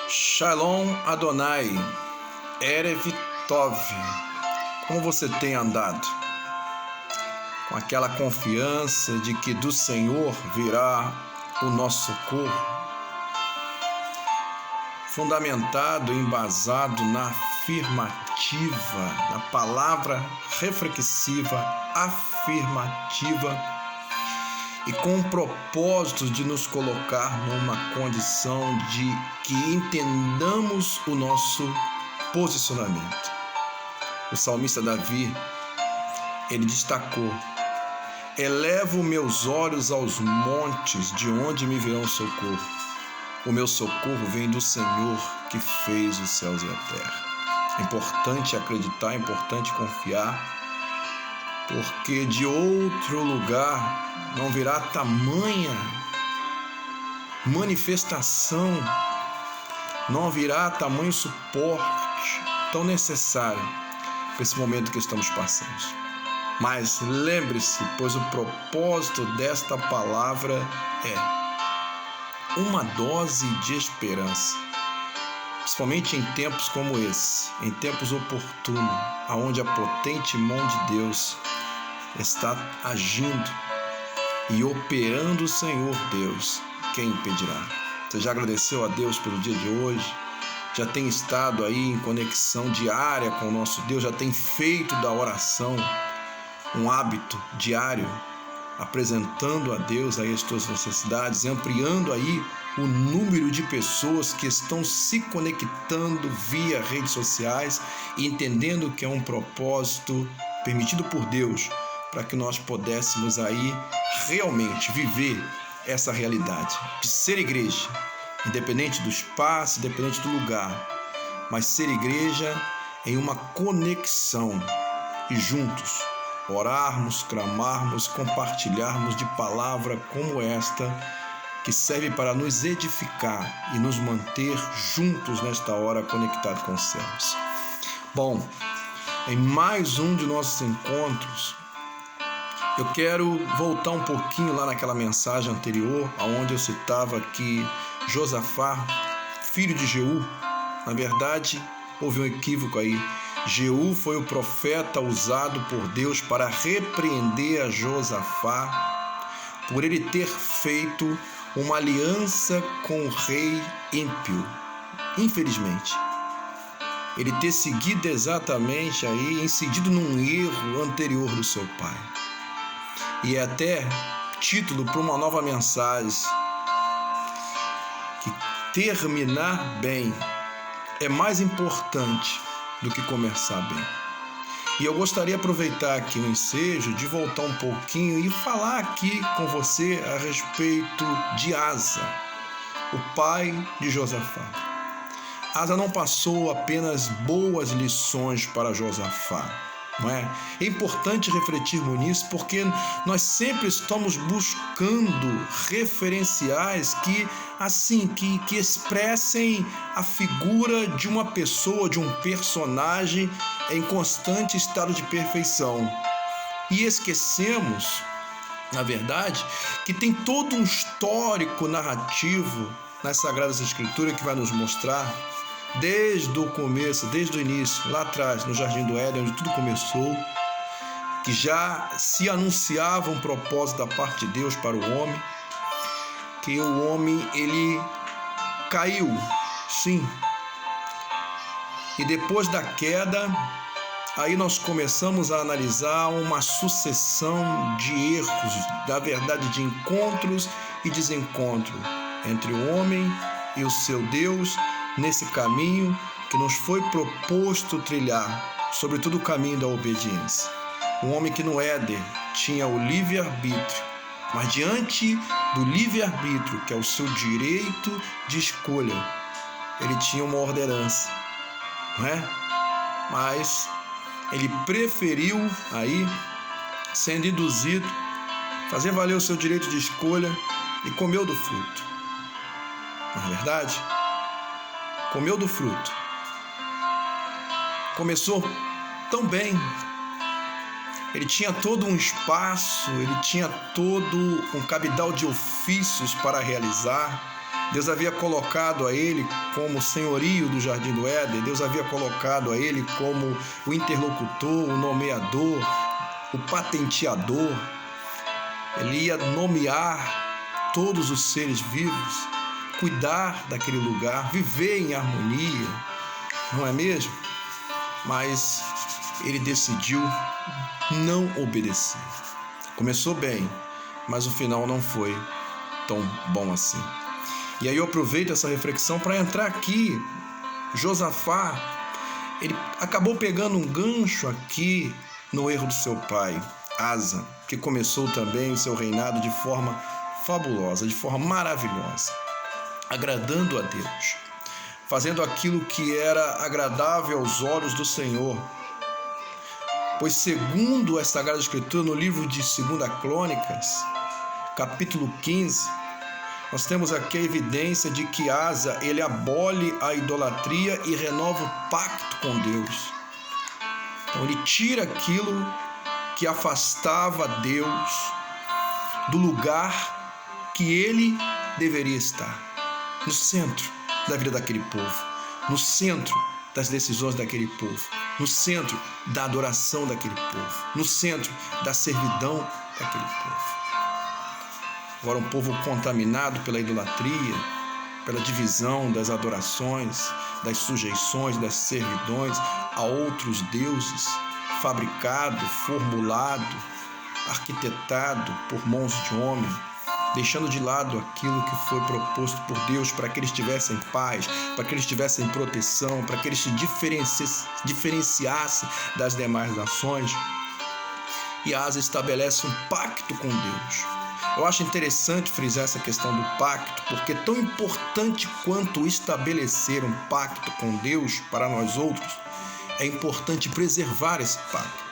Shalom Adonai, Erev Tov. Como você tem andado? Com aquela confiança de que do Senhor virá o nosso socorro, fundamentado, embasado na afirmativa, na palavra reflexiva, afirmativa, e com o propósito de nos colocar numa condição de que entendamos o nosso posicionamento. O salmista Davi, ele destacou: elevo meus olhos aos montes, de onde me virá o socorro. O meu socorro vem do Senhor, que fez os céus e a terra. É importante acreditar, é importante confiar, porque de outro lugar não virá tamanha manifestação, não virá tamanho suporte tão necessário para esse momento que estamos passando. Mas lembre-se, pois o propósito desta palavra é uma dose de esperança, principalmente em tempos como esse, em tempos oportunos, onde a potente mão de Deus está agindo e operando o Senhor Deus. Quem impedirá? Você já agradeceu a Deus pelo dia de hoje? Já tem estado aí em conexão diária com o nosso Deus? Já tem feito da oração um hábito diário, apresentando a Deus aí as tuas necessidades, ampliando aí o número de pessoas que estão se conectando via redes sociais e entendendo que é um propósito permitido por Deus para que nós pudéssemos aí realmente viver essa realidade de ser igreja, independente do espaço, independente do lugar, mas ser igreja em uma conexão e juntos orarmos, clamarmos, compartilharmos de palavra como esta, que serve para nos edificar e nos manter juntos nesta hora conectados com os céus. Bom, em mais um de nossos encontros, eu quero voltar um pouquinho lá naquela mensagem anterior, onde eu citava que Josafá, filho de Jeú, na verdade, houve um equívoco aí. Jeú foi o profeta usado por Deus para repreender a Josafá por ele ter feito uma aliança com o rei ímpio. Infelizmente, ele ter seguido exatamente aí, incidido num erro anterior do seu pai. E é até título para uma nova mensagem, que terminar bem é mais importante do que começar bem. E eu gostaria de aproveitar aqui o ensejo de voltar um pouquinho e falar aqui com você a respeito de Asa, o pai de Josafá. Asa não passou apenas boas lições para Josafá, não é? É importante refletirmos nisso, porque nós sempre estamos buscando referenciais que expressem a figura de uma pessoa, de um personagem em constante estado de perfeição. E esquecemos, na verdade, que tem todo um histórico narrativo nas Sagradas Escrituras que vai nos mostrar desde o começo, desde o início, lá atrás, no Jardim do Éden, onde tudo começou, que já se anunciava um propósito da parte de Deus para o homem, que o homem, ele caiu, sim. E depois da queda, aí nós começamos a analisar uma sucessão de erros, da verdade, de encontros e desencontros entre o homem e o seu Deus, nesse caminho que nos foi proposto trilhar, sobretudo o caminho da obediência. Um homem que no Éden tinha o livre-arbítrio, mas diante do livre-arbítrio, que é o seu direito de escolha, ele tinha uma ordenança, não é? Mas ele preferiu aí, sendo induzido, fazer valer o seu direito de escolha e comeu do fruto. Não é verdade? Comeu do fruto. Começou tão bem. Ele tinha todo um espaço, ele tinha todo um cabedal de ofícios para realizar. Deus havia colocado a ele como senhorio do Jardim do Éden, Deus havia colocado a ele como o interlocutor, o nomeador, o patenteador. Ele ia nomear todos os seres vivos, cuidar daquele lugar, viver em harmonia, não é mesmo? Mas ele decidiu não obedecer. Começou bem, mas o final não foi tão bom assim. E aí eu aproveito essa reflexão para entrar aqui. Josafá, ele acabou pegando um gancho aqui no erro do seu pai, Asa, que começou também o seu reinado de forma fabulosa, de forma maravilhosa, agradando a Deus, fazendo aquilo que era agradável aos olhos do Senhor. Pois segundo a Sagrada Escritura, no livro de 2 Crônicas, capítulo 15, nós temos aqui a evidência de que Asa, ele abole a idolatria e renova o pacto com Deus. Então ele tira aquilo que afastava Deus do lugar que ele deveria estar, no centro da vida daquele povo, no centro das decisões daquele povo, no centro da adoração daquele povo, no centro da servidão daquele povo. Agora um povo contaminado pela idolatria, pela divisão das adorações, das sujeições, das servidões a outros deuses, fabricado, formulado, arquitetado por mãos de homem, deixando de lado aquilo que foi proposto por Deus para que eles tivessem paz, para que eles tivessem proteção, para que eles se diferenciassem das demais nações. E Asa estabelece um pacto com Deus. Eu acho interessante frisar essa questão do pacto, porque tão importante quanto estabelecer um pacto com Deus para nós outros, é importante preservar esse pacto.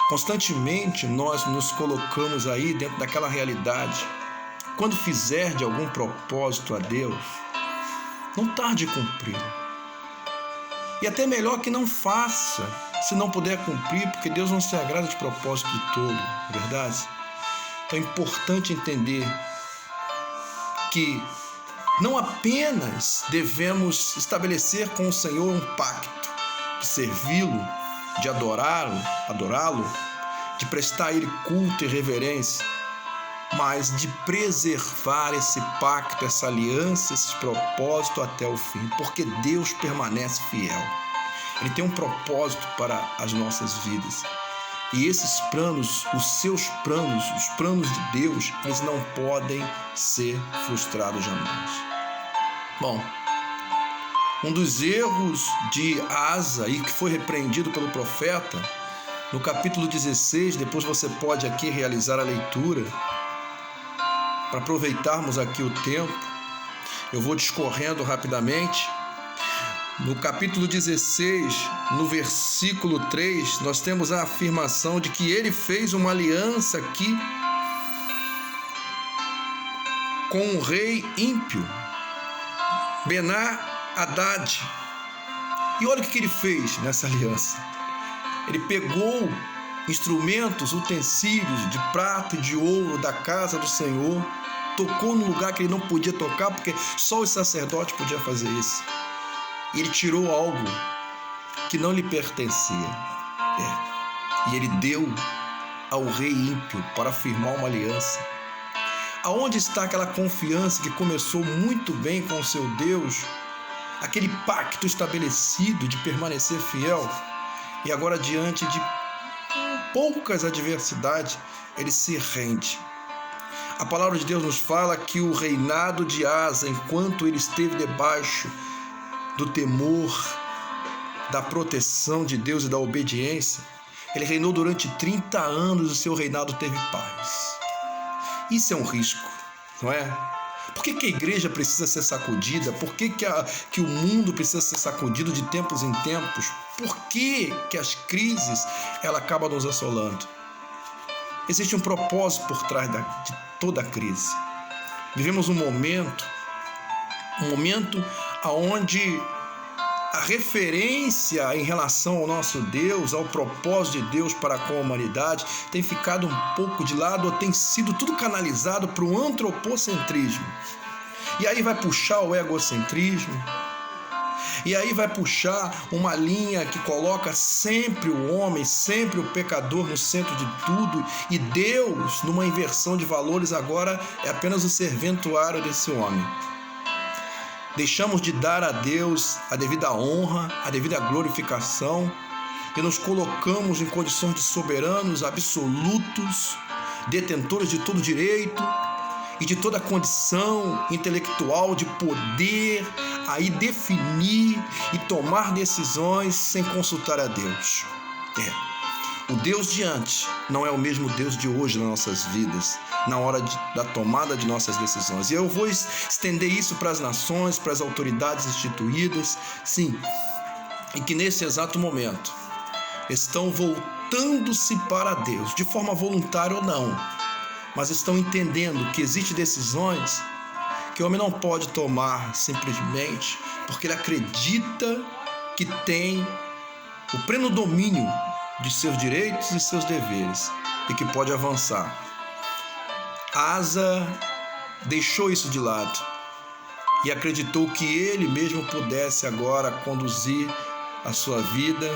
Constantemente nós nos colocamos aí dentro daquela realidade. Quando fizer de algum propósito a Deus, não tarde em cumpri-lo. E até melhor que não faça, se não puder cumprir, porque Deus não se agrada de propósito de todo, não é verdade? Então é importante entender que não apenas devemos estabelecer com o Senhor um pacto, de servi-lo, de adorá-lo, de prestar a Ele culto e reverência, mas de preservar esse pacto, essa aliança, esse propósito até o fim, porque Deus permanece fiel. Ele tem um propósito para as nossas vidas. E esses planos, os seus planos, os planos de Deus, eles não podem ser frustrados jamais. Bom, um dos erros de Asa, e que foi repreendido pelo profeta, no capítulo 16, depois você pode aqui realizar a leitura, para aproveitarmos aqui o tempo, eu vou discorrendo rapidamente. No capítulo 16, no versículo 3, nós temos a afirmação de que ele fez uma aliança aqui com o rei ímpio, Ben-Hadad. E olha o que ele fez nessa aliança. Ele pegou instrumentos, utensílios de prata e de ouro da casa do Senhor, tocou no lugar que ele não podia tocar, porque só os sacerdotes podiam fazer isso. E ele tirou algo que não lhe pertencia. E ele deu ao rei ímpio para firmar uma aliança. Aonde está aquela confiança que começou muito bem com o seu Deus, aquele pacto estabelecido de permanecer fiel, e agora diante de poucas adversidades, ele se rende. A palavra de Deus nos fala que o reinado de Asa, enquanto ele esteve debaixo do temor, da proteção de Deus e da obediência, ele reinou durante 30 anos e o seu reinado teve paz. Isso é um risco, não é? Por que a igreja precisa ser sacudida? Por que o mundo precisa ser sacudido de tempos em tempos? Por que as crises ela acabam nos assolando? Existe um propósito por trás de toda a crise. Vivemos um momento onde a referência em relação ao nosso Deus, ao propósito de Deus para com a humanidade, tem ficado um pouco de lado, ou tem sido tudo canalizado para o antropocentrismo. E aí vai puxar o egocentrismo. E aí vai puxar uma linha que coloca sempre o homem, sempre o pecador no centro de tudo, e Deus, numa inversão de valores, agora é apenas o serventuário desse homem. Deixamos de dar a Deus a devida honra, a devida glorificação, e nos colocamos em condições de soberanos absolutos, detentores de todo direito e de toda condição intelectual de poder aí definir e tomar decisões sem consultar a Deus. O Deus de antes não é o mesmo Deus de hoje nas nossas vidas, na hora da tomada de nossas decisões. E eu vou estender isso para as nações, para as autoridades instituídas, sim, e que nesse exato momento estão voltando-se para Deus, de forma voluntária ou não, mas estão entendendo que existem decisões que o homem não pode tomar simplesmente porque ele acredita que tem o pleno domínio de seus direitos e seus deveres e que pode avançar. Asa deixou isso de lado e acreditou que ele mesmo pudesse agora conduzir a sua vida,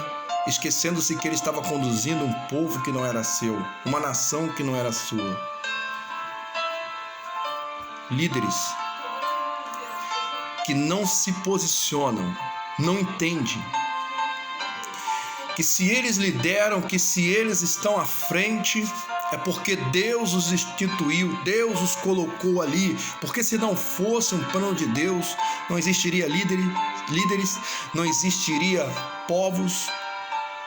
esquecendo-se que ele estava conduzindo um povo que não era seu, uma nação que não era sua. Líderes que não se posicionam, não entendem que se eles lideram, que se eles estão à frente, é porque Deus os instituiu, Deus os colocou ali, porque se não fosse um plano de Deus, não existiria líderes, não existiria povos,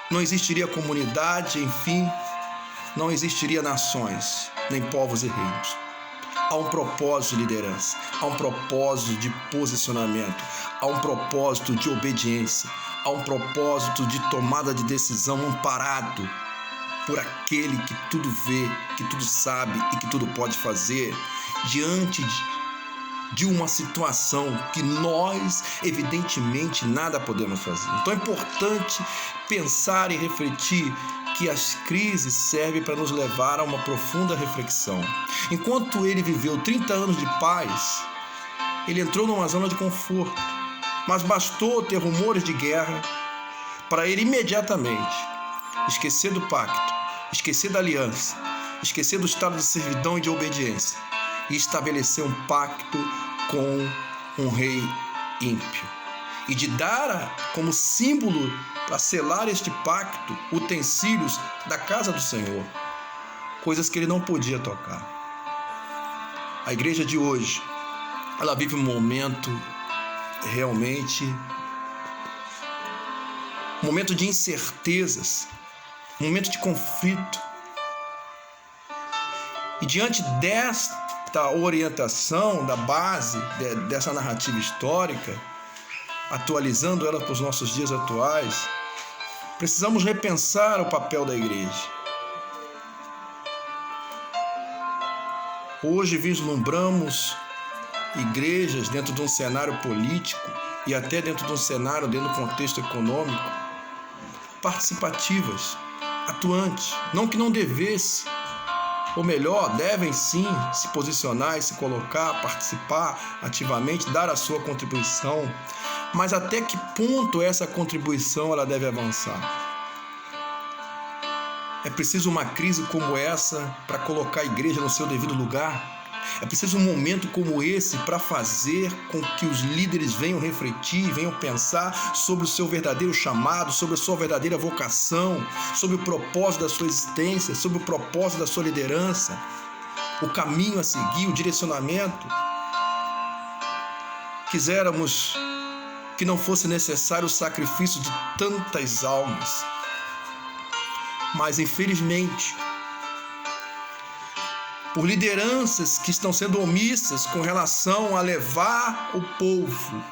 não existiria comunidade, enfim, não existiria nações, nem povos e reinos. Há um propósito de liderança, há um propósito de posicionamento, há um propósito de obediência, há um propósito de tomada de decisão amparado por aquele que tudo vê, que tudo sabe e que tudo pode fazer diante de uma situação que nós, evidentemente, nada podemos fazer. Então é importante pensar e refletir que as crises servem para nos levar a uma profunda reflexão. Enquanto ele viveu 30 anos de paz, ele entrou numa zona de conforto, mas bastou ter rumores de guerra para ele imediatamente esquecer do pacto, esquecer da aliança, esquecer do estado de servidão e de obediência e estabelecer um pacto com um rei ímpio. E de dar como símbolo para selar este pacto utensílios da casa do Senhor, coisas que ele não podia tocar. A igreja de hoje, ela vive um momento realmente, um momento de incertezas, um momento de conflito. E diante desta orientação da base dessa narrativa histórica, atualizando ela para os nossos dias atuais, precisamos repensar o papel da igreja. Hoje vislumbramos igrejas dentro de um cenário político e até dentro de um cenário, dentro do contexto econômico, participativas, atuantes, não que não devesse, ou melhor, devem sim se posicionar e se colocar, participar ativamente, dar a sua contribuição, mas até que ponto essa contribuição ela deve avançar? É preciso uma crise como essa para colocar a igreja no seu devido lugar? É preciso um momento como esse para fazer com que os líderes venham refletir, venham pensar sobre o seu verdadeiro chamado, sobre a sua verdadeira vocação, sobre o propósito da sua existência, sobre o propósito da sua liderança, o caminho a seguir, o direcionamento. Quiséramos que não fosse necessário o sacrifício de tantas almas, mas infelizmente, por lideranças que estão sendo omissas com relação a levar o povo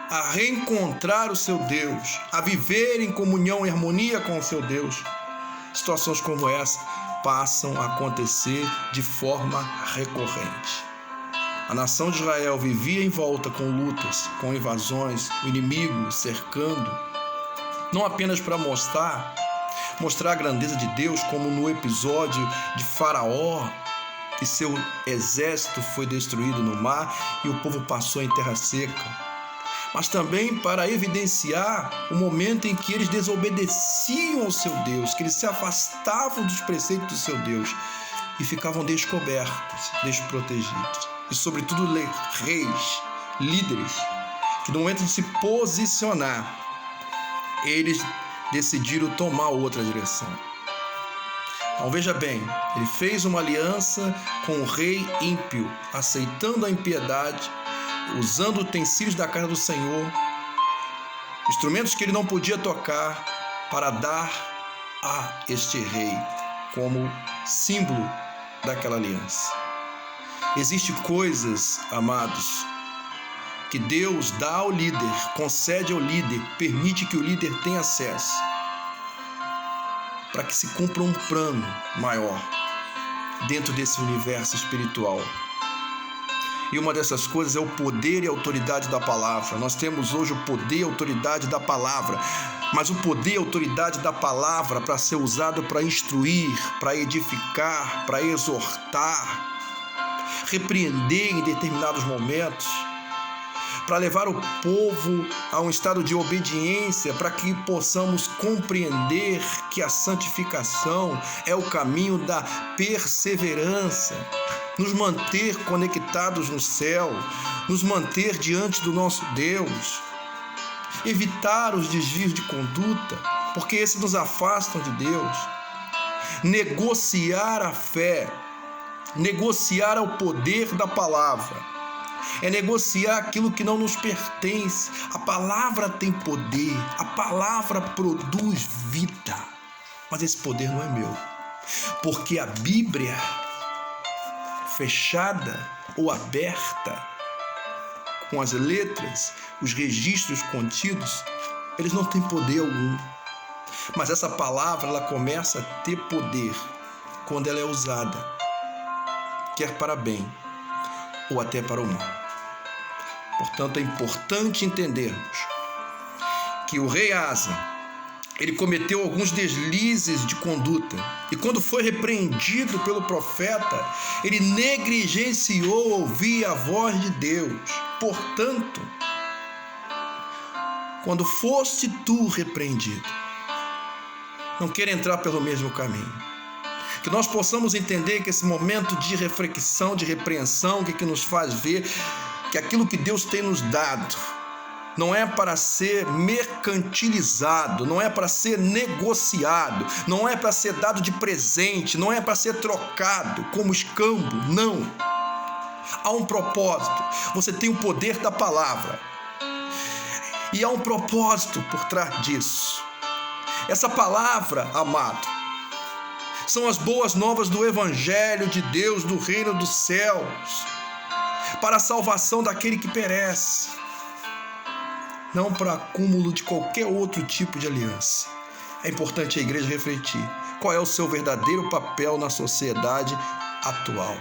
a reencontrar o seu Deus, a viver em comunhão e harmonia com o seu Deus, situações como essa passam a acontecer de forma recorrente. A nação de Israel vivia em volta com lutas, com invasões, o inimigo cercando, não apenas para mostrar a grandeza de Deus, como no episódio de Faraó e seu exército foi destruído no mar e o povo passou em terra seca. Mas também para evidenciar o momento em que eles desobedeciam ao seu Deus, que eles se afastavam dos preceitos do seu Deus e ficavam descobertos, desprotegidos. E sobretudo reis, líderes, que no momento de se posicionar, eles decidiram tomar outra direção. Então veja bem, ele fez uma aliança com o rei ímpio, aceitando a impiedade, usando utensílios da casa do Senhor, instrumentos que ele não podia tocar, para dar a este rei como símbolo daquela aliança. Existem coisas, amados, que Deus dá ao líder, concede ao líder, permite que o líder tenha acesso, para que se cumpra um plano maior dentro desse universo espiritual. E uma dessas coisas é o poder e a autoridade da palavra. Nós temos hoje o poder e a autoridade da palavra, mas o poder e a autoridade da palavra para ser usado para instruir, para edificar, para exortar, repreender em determinados momentos, para levar o povo a um estado de obediência, para que possamos compreender que a santificação é o caminho da perseverança, nos manter conectados no céu, nos manter diante do nosso Deus, evitar os desvios de conduta, porque esses nos afastam de Deus, negociar a fé, negociar o poder da palavra, é negociar aquilo que não nos pertence. A palavra tem poder, a palavra produz vida, mas esse poder não é meu, porque a Bíblia fechada ou aberta, com as letras, os registros contidos, eles não têm poder algum. Mas essa palavra, ela começa a ter poder quando ela é usada, quer para bem ou até para o mal. Portanto, é importante entendermos que o rei Asa, ele cometeu alguns deslizes de conduta, e quando foi repreendido pelo profeta, ele negligenciou ouvir a voz de Deus. Portanto, quando foste tu repreendido, não queira entrar pelo mesmo caminho. Que nós possamos entender que esse momento de reflexão, de repreensão, que nos faz ver que aquilo que Deus tem nos dado não é para ser mercantilizado, não é para ser negociado, não é para ser dado de presente, não é para ser trocado como escambo, não. Há um propósito, você tem o poder da palavra, e há um propósito por trás disso. Essa palavra, amado, são as boas novas do Evangelho de Deus, do reino dos céus, para a salvação daquele que perece, não para acúmulo de qualquer outro tipo de aliança. É importante a igreja refletir qual é o seu verdadeiro papel na sociedade atual.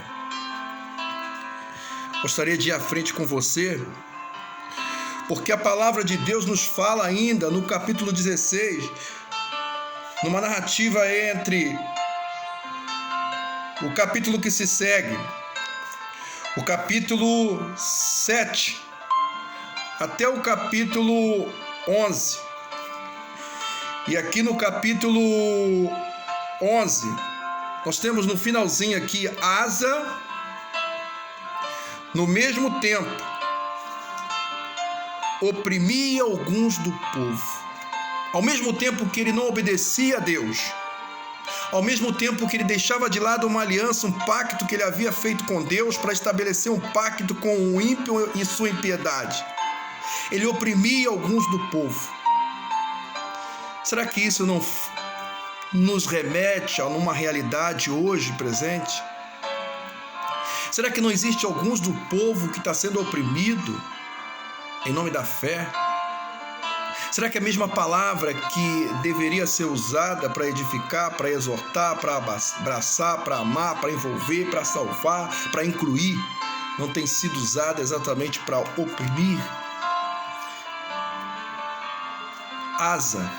Gostaria de ir à frente com você, porque a palavra de Deus nos fala ainda no capítulo 16, numa narrativa entre o capítulo que se segue, o capítulo 7, até o capítulo 11. E aqui no capítulo 11, nós temos no finalzinho aqui, Asa, no mesmo tempo, oprimia alguns do povo. Ao mesmo tempo que ele não obedecia a Deus, ao mesmo tempo que ele deixava de lado uma aliança, um pacto que ele havia feito com Deus para estabelecer um pacto com o ímpio e sua impiedade, ele oprimia alguns do povo. Será que isso não nos remete a uma realidade hoje presente? Será que não existe alguns do povo que está sendo oprimido em nome da fé? Será que a mesma palavra que deveria ser usada para edificar, para exortar, para abraçar, para amar, para envolver, para salvar, para incluir, não tem sido usada exatamente para oprimir? Asa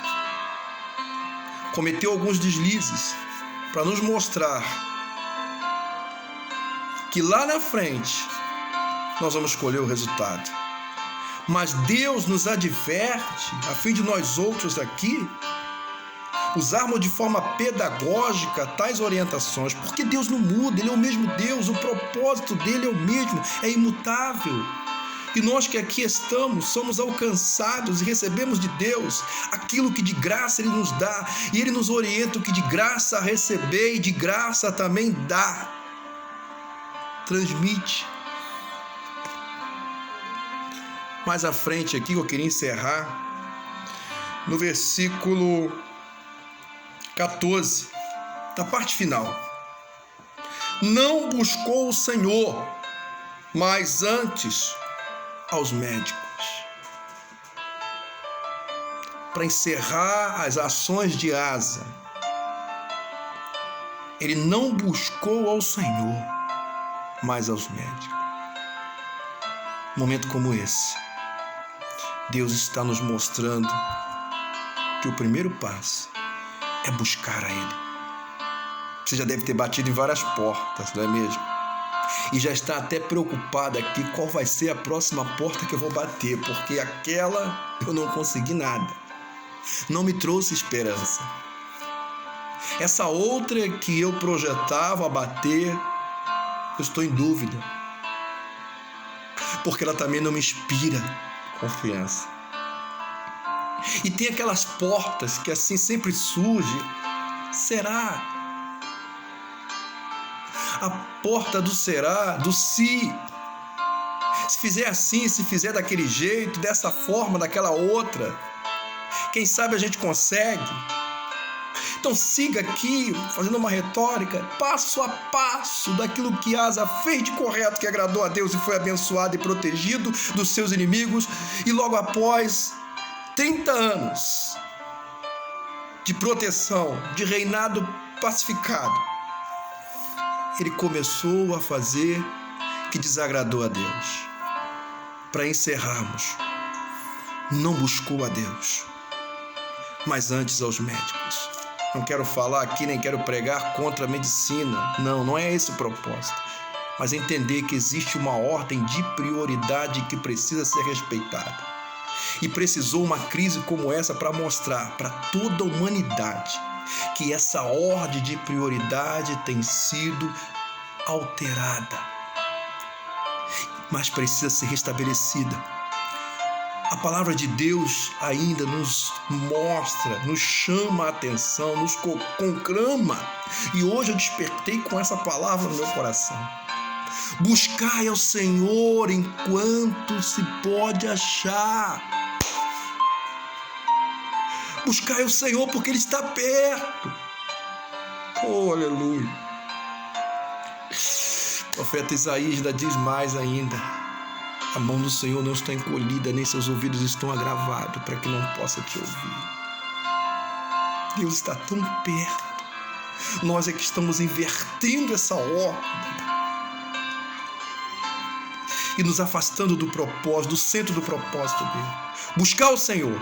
cometeu alguns deslizes para nos mostrar que lá na frente nós vamos colher o resultado. Mas Deus nos adverte, a fim de nós outros aqui usarmos de forma pedagógica tais orientações, porque Deus não muda, Ele é o mesmo Deus, o propósito dele é o mesmo, é imutável. E nós que aqui estamos, somos alcançados e recebemos de Deus aquilo que de graça Ele nos dá, e Ele nos orienta o que de graça receber e de graça também dá. Transmite. Mais à frente aqui, eu queria encerrar no versículo 14, da parte final. Não buscou o Senhor, mas antes aos médicos. Para encerrar as ações de Asa, ele não buscou ao Senhor, mas aos médicos. Momento como esse, Deus está nos mostrando que o primeiro passo é buscar a Ele. Você já deve ter batido em várias portas, não é mesmo? E já está até preocupado aqui qual vai ser a próxima porta que eu vou bater, porque aquela eu não consegui nada. Não me trouxe esperança. Essa outra que eu projetava bater, eu estou em dúvida. Porque ela também não me inspira confiança. E tem aquelas portas que assim sempre surge. Será? A porta do será, do se. Se fizer assim, se fizer daquele jeito, dessa forma, daquela outra, quem sabe a gente consegue. Então siga aqui, fazendo uma retórica, passo a passo daquilo que Asa fez de correto, que agradou a Deus e foi abençoado e protegido dos seus inimigos. E logo após 30 anos de proteção, de reinado pacificado, ele começou a fazer que desagradou a Deus. Para encerrarmos, não buscou a Deus, mas antes aos médicos. Não quero falar aqui, nem quero pregar contra a medicina. Não é esse o propósito. Mas entender que existe uma ordem de prioridade que precisa ser respeitada. E precisou uma crise como essa para mostrar para toda a humanidade que essa ordem de prioridade tem sido alterada, mas precisa ser restabelecida. A palavra de Deus ainda nos mostra, nos chama a atenção, nos conclama. E hoje eu despertei com essa palavra no meu coração. Buscai ao Senhor enquanto se pode achar. Buscai ao Senhor porque Ele está perto. Oh, aleluia. O profeta Isaías ainda diz mais ainda. A mão do Senhor não está encolhida, nem seus ouvidos estão agravados, para que não possa te ouvir. Deus está tão perto. Nós é que estamos invertendo essa ordem e nos afastando do propósito, do centro do propósito dele. Buscar o Senhor.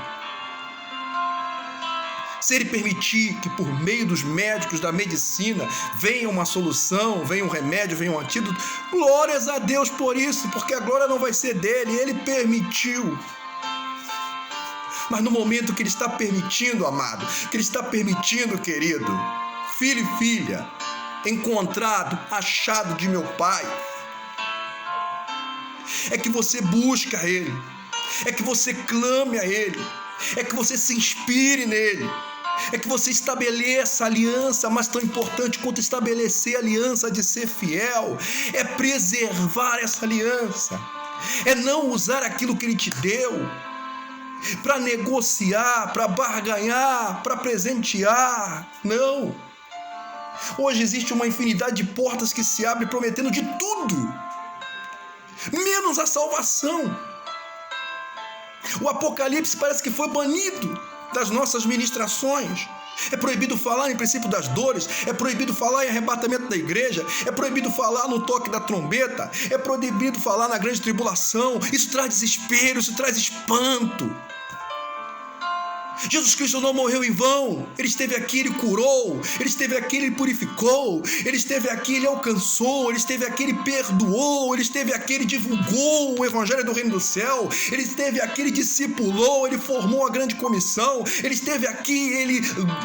Se Ele permitir que por meio dos médicos, da medicina, venha uma solução, venha um remédio, venha um antídoto, glórias a Deus por isso, porque a glória não vai ser dele, Ele permitiu. Mas no momento que Ele está permitindo, amado, que Ele está permitindo, querido, filho e filha, encontrado, achado de meu Pai, é que você busca a Ele, é que você clame a Ele, é que você se inspire nele, é que você estabeleça aliança, mas tão importante quanto estabelecer aliança de ser fiel, é preservar essa aliança, é não usar aquilo que Ele te deu para negociar, para barganhar, para presentear, não. Hoje existe uma infinidade de portas que se abrem prometendo de tudo, menos a salvação. O Apocalipse parece que foi banido das nossas ministrações. É proibido falar em princípio das dores, é proibido falar em arrebatamento da igreja, é proibido falar no toque da trombeta, é proibido falar na grande tribulação. Isso traz desespero, isso traz espanto. Jesus Cristo não morreu em vão. Ele esteve aqui, Ele curou. Ele esteve aqui, Ele purificou. Ele esteve aqui, Ele alcançou. Ele esteve aqui, Ele perdoou. Ele esteve aqui, Ele divulgou o Evangelho do Reino do Céu. Ele esteve aqui, Ele discipulou. Ele formou a grande comissão. Ele esteve aqui, Ele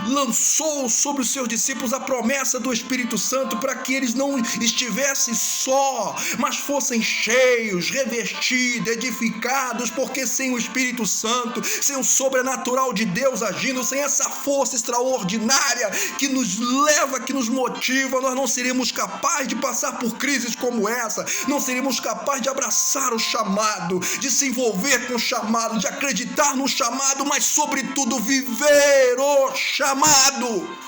lançou sobre os seus discípulos a promessa do Espírito Santo para que eles não estivessem só, mas fossem cheios, revestidos, edificados, porque sem o Espírito Santo, sem o sobrenatural de Deus agindo, sem essa força extraordinária que nos leva, que nos motiva, nós não seríamos capazes de passar por crises como essa, não seríamos capazes de abraçar o chamado, de se envolver com o chamado, de acreditar no chamado, mas sobretudo viver o chamado.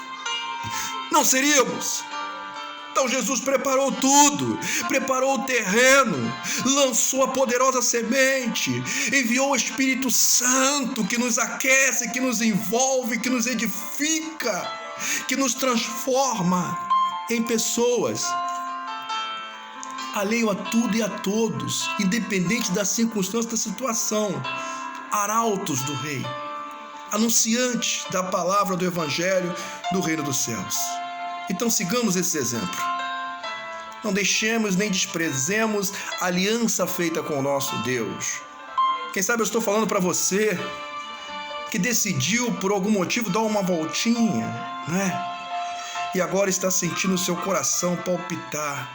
Não seríamos. Então Jesus preparou tudo, preparou o terreno, lançou a poderosa semente, enviou o Espírito Santo que nos aquece, que nos envolve, que nos edifica, que nos transforma em pessoas, alheio a tudo e a todos, independente da circunstância, da situação, arautos do Rei, anunciantes da palavra do Evangelho do Reino dos Céus. Então sigamos esse exemplo. Não deixemos nem desprezemos a aliança feita com o nosso Deus. Quem sabe eu estou falando para você que decidiu por algum motivo dar uma voltinha, né? E agora está sentindo o seu coração palpitar.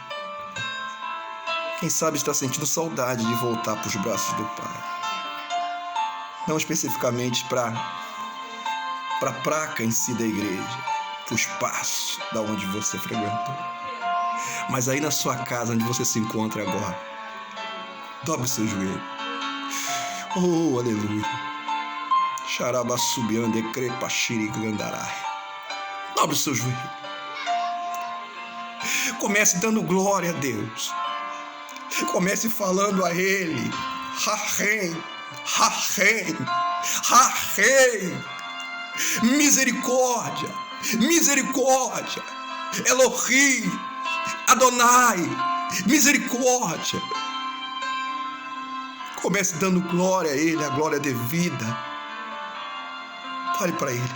Quem sabe está sentindo saudade de voltar para os braços do Pai. Não especificamente para a placa em si da igreja, o espaço da onde você frequentou, mas aí na sua casa, onde você se encontra agora, dobre o seu joelho. Oh, aleluia. Xarabassubiande crepachiri gandarai. Dobre o seu joelho. Comece dando glória a Deus. Comece falando a Ele. Ha-rei, ha-rei, ha-rei. Misericórdia, misericórdia. Elohim, Adonai, misericórdia. Comece dando glória a Ele, a glória devida. Fale para Ele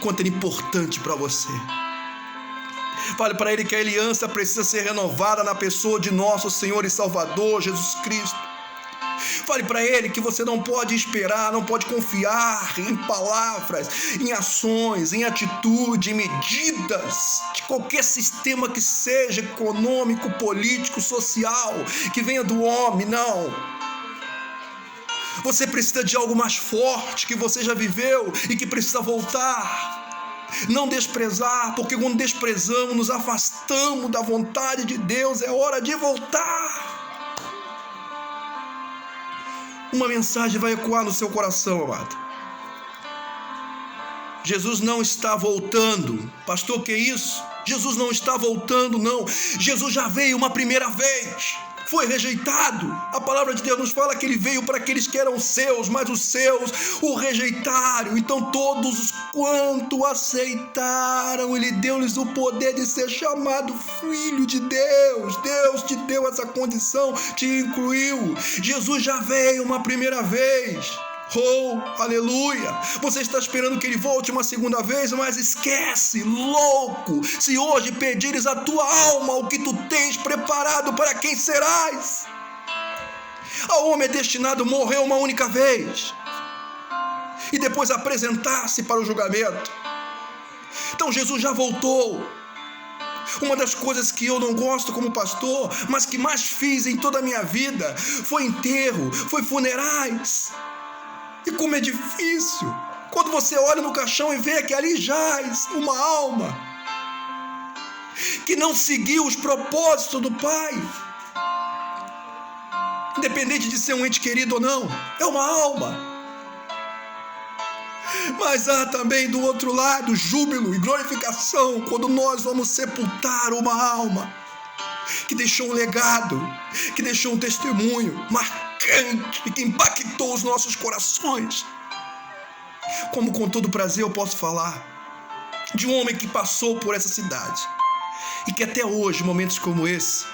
quanto Ele é importante para você. Fale para Ele que a aliança precisa ser renovada na pessoa de nosso Senhor e Salvador, Jesus Cristo. Fale para Ele que você não pode esperar, não pode confiar em palavras, em ações, em atitude, em medidas de qualquer sistema que seja, econômico, político, social, que venha do homem, não. Você precisa de algo mais forte que você já viveu e que precisa voltar. Não desprezar, porque quando desprezamos, nos afastamos da vontade de Deus. É hora de voltar. Uma mensagem vai ecoar no seu coração, amado. Jesus não está voltando. Pastor, que é isso? Jesus não está voltando, não. Jesus já veio uma primeira vez. Foi rejeitado. A palavra de Deus nos fala que Ele veio para aqueles que eram seus, mas os seus o rejeitaram. Então todos os quanto aceitaram, Ele deu-lhes o poder de ser chamado filho de Deus. Deus te deu essa condição, te incluiu. Jesus já veio uma primeira vez. Oh, aleluia. Você está esperando que Ele volte uma segunda vez, mas esquece, louco. Se hoje pedires a tua alma o que tu tens preparado, para quem serás? Ao homem é destinado morrer uma única vez e depois apresentar-se para o julgamento. Então Jesus já voltou. Uma das coisas que eu não gosto como pastor, mas que mais fiz em toda a minha vida, foi enterro, foi funerais. E como é difícil quando você olha no caixão e vê que ali jaz uma alma que não seguiu os propósitos do Pai. Independente de ser um ente querido ou não, é uma alma. Mas há também do outro lado júbilo e glorificação quando nós vamos sepultar uma alma que deixou um legado, que deixou um testemunho marcante, que impactou os nossos corações. Como com todo prazer eu posso falar de um homem que passou por essa cidade e que até hoje, momentos como esse,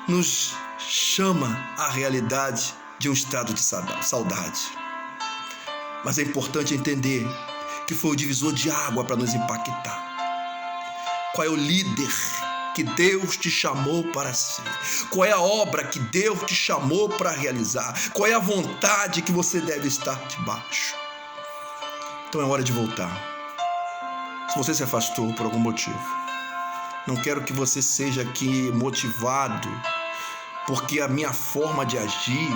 nos chama à realidade de um estado de saudade. Mas é importante entender que foi o divisor de água para nos impactar. Qual é o líder que Deus te chamou para ser? Qual é a obra que Deus te chamou para realizar? Qual é a vontade que você deve estar debaixo? Então é hora de voltar. Se você se afastou por algum motivo, não quero que você seja aqui motivado porque a minha forma de agir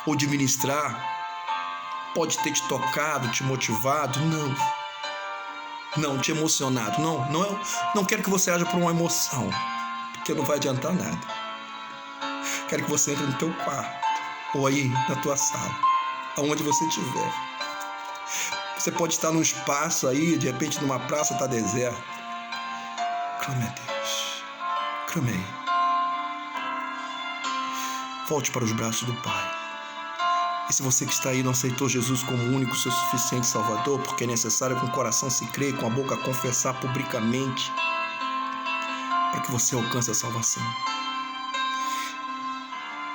ou de ministrar pode ter te tocado, te motivado. Não, te emocionado. Não quero que você haja por uma emoção, porque não vai adiantar nada. Quero que você entre no teu quarto, ou aí na tua sala, aonde você estiver. Você pode estar num espaço aí, de repente numa praça está deserto. Clame a Deus. Clame aí. Volte para os braços do Pai. E se você que está aí não aceitou Jesus como o único, seu suficiente Salvador, porque é necessário com o coração se crer, com a boca confessar publicamente, para que você alcance a salvação.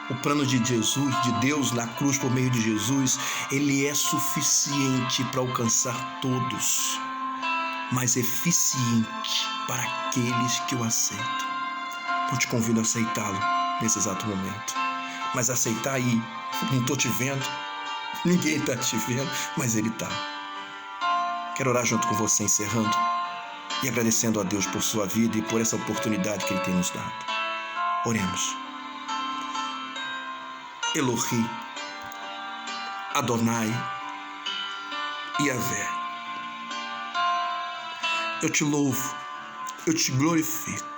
O plano de Jesus, de Deus na cruz por meio de Jesus, ele é suficiente para alcançar todos, mas eficiente para aqueles que o aceitam. Então te convido a aceitá-lo nesse exato momento. Mas aceitar aí, não estou te vendo, ninguém está te vendo, mas ele está. Quero orar junto com você, encerrando e agradecendo a Deus por sua vida e por essa oportunidade que ele tem nos dado. Oremos. Elohi, Adonai, Yahvé. Eu te louvo, eu te glorifico.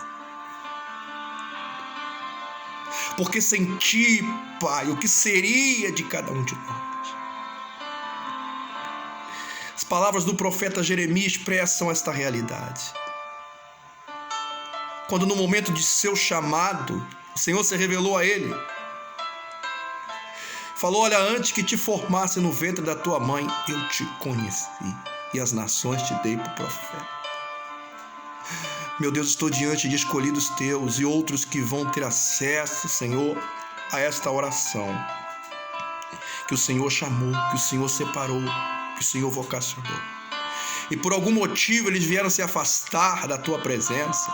Porque sem ti, Pai, o que seria de cada um de nós? As palavras do profeta Jeremias expressam esta realidade. Quando no momento de seu chamado, o Senhor se revelou a ele. Falou: olha, antes que te formasse no ventre da tua mãe, eu te conheci, e as nações te dei por profeta. Meu Deus, estou diante de escolhidos teus e outros que vão ter acesso, Senhor, a esta oração que o Senhor chamou, que o Senhor separou, que o Senhor vocacionou. E por algum motivo eles vieram se afastar da tua presença.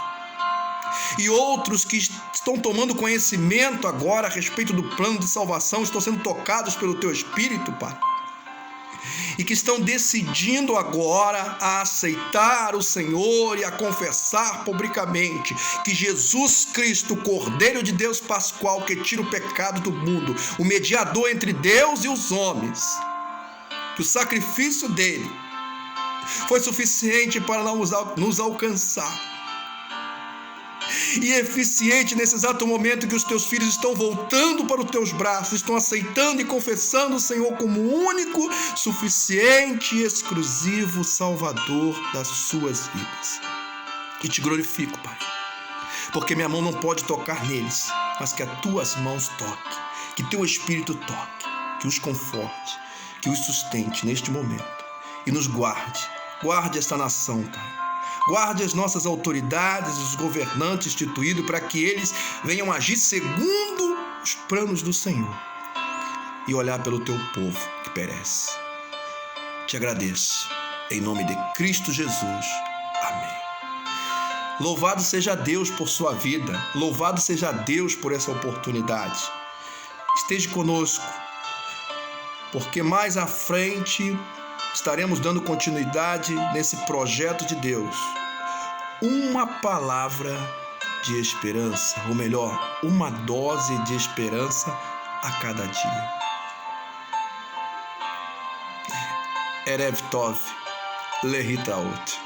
E outros que estão tomando conhecimento agora a respeito do plano de salvação, estão sendo tocados pelo teu Espírito, Pai. E que estão decidindo agora a aceitar o Senhor e a confessar publicamente que Jesus Cristo, o Cordeiro de Deus Pascual, que tira o pecado do mundo, o mediador entre Deus e os homens, que o sacrifício dele foi suficiente para nos alcançar. E eficiente nesse exato momento que os teus filhos estão voltando para os teus braços, estão aceitando e confessando o Senhor como o único, suficiente e exclusivo Salvador das suas vidas. E te glorifico, Pai, porque minha mão não pode tocar neles, mas que as tuas mãos toquem, que teu Espírito toque, que os conforte, que os sustente neste momento e nos guarde. Guarde esta nação, Pai. Guarde as nossas autoridades, os governantes instituídos, para que eles venham agir segundo os planos do Senhor e olhar pelo teu povo que perece. Te agradeço, em nome de Cristo Jesus. Amém. Louvado seja Deus por sua vida, louvado seja Deus por essa oportunidade. Esteja conosco, porque mais à frente estaremos dando continuidade nesse projeto de Deus. Uma palavra de esperança, ou melhor, uma dose de esperança a cada dia. Erev Tov, Lehitraot.